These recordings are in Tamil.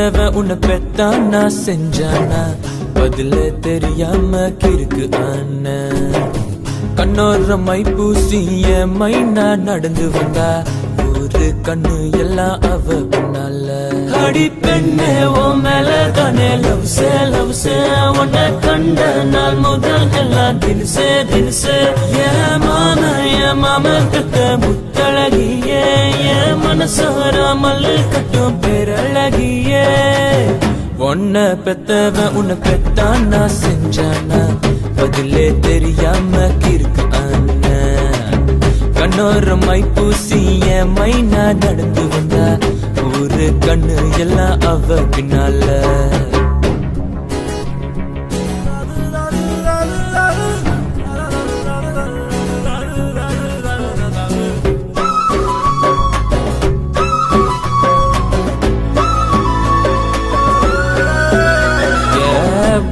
பெத்தவன் உன்னை பெத்தானா செஞ்சானா பதில தெரியாம கிறுக்கு ஆன கண்ணோர மை பூசிய மைனா நடந்து வந்தா ஒரு கண்ணு எல்லாம் அவ பின்னால அடி பெண்ணே ஓ மேல தானே லவ்ஸே உன்னை கண்ட நாள் முதல் எல்லாம் தினுசே என் மாம கிட்ட முத்தழகியே என் மனசார மல்லு கட்டும் பேரழகியே உன்னை பெத்தவன் உன்னை பெத்தானா செஞ்சானா பதிலே தெரியாம கிறுக்கு ஆன கண்ணோர மை பூசிய மைனா நடந்து வந்தா ஒரு கண்ணு எல்லாம் அவ பின்னால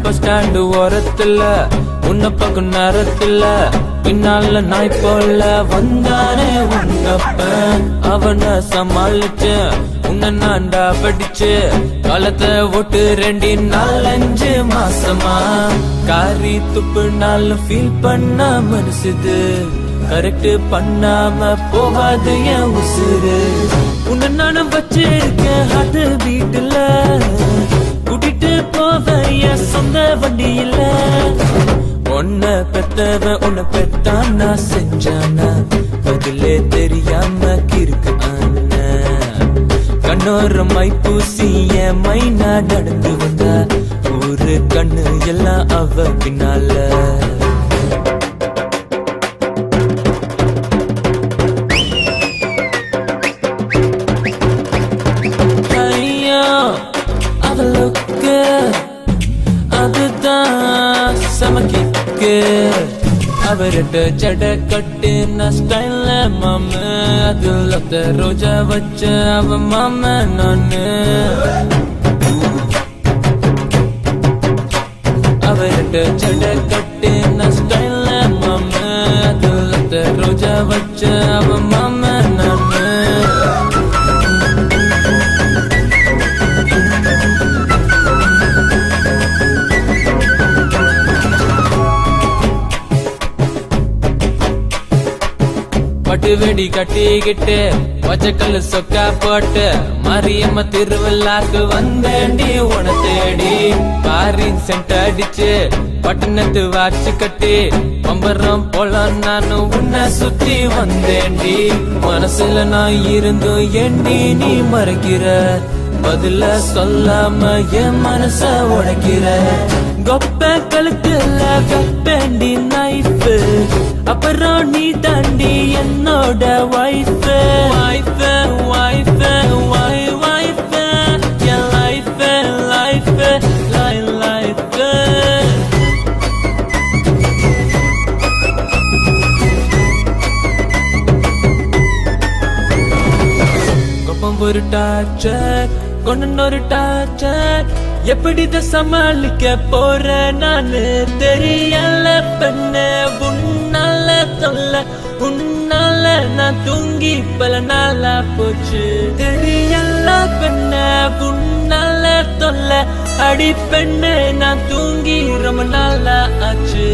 பஸ் ஸ்டாண்டு ஓரத்துல உன்னை பக்கம் நேரத்துல பின்னால நாய் போல வந்தானே உங்கப்ப அவனை சமாளிச்சு உன்னை நான்டா படிச்சு காலத்தை ஓட்டு 2 4 மாசமா காரி துப்பு நாள் ஃபீல் பண்ண மனசுது கரெக்ட் பண்ணாம போகாது என் உசுறு உன்னை நானும் வச்சிருக்கேன் ஹார்ட் பீட்ல கூட்டிட்டு போவ என் சொந்த வண்டியில உன்னை பெத்தவன் உன்னை பெத்தானா செஞ்சானா பதிலே தெரியாம கிறுக்கு ஆன கண்ணோர மை பூசிய மைனா நடந்து வந்தா ஒரு கண்ணு எல்லாம் அவ பின்னால ஐயோ அவளுக்கு அதுதான் சமக்கிக்கு அவர்கிட்ட ஜட கட்டின ஸ்டைல மாம அதுல ரோஜா வச்ச அவ மாம நானு அவர்கிட்ட ஜட கட்டின ஸ்டைல மாம அதுல ரோஜா வச்ச அவ மாம நானு பட்டு வெடி கட்டிக்கிட்டு பச்சைக்கல்லு சொக்கா போட்டு மாரியம்ம திருவிழாக்கு வந்தேண்டி உன தேடி பாரின் சென்ட் அடிச்சு பட்டணத்து வாட்சி கட்டி பம்பரம் போல நானும் உன்னை சுத்தி வந்தேண்டி மனசுல நான் இருந்தும் ஏண்டி நீ மறைக்கிற பதில சொல்லாம என் மனச உடைக்கிற கொப்ப கழுத்துல கப்பேண்டி நைஃபு அப்புறம் நீ தாண்டி என்னோட வைஃப் என் லைஃப் கொப்பம் ஒரு டார்ச்சர் கொண்டு ஒரு டார்ச்சர் எப்படிதான் சமாளிக்க போற நானு தெரியல பெண்ணே உன்னால தொல்ல உன்னால நான் தூங்கி பல நாளா போச்சு தெரியல பெண்ணே உன்னால தொல்ல அடி பெண்ணே நான் தூங்கி ரொம்ப நாளா ஆச்சு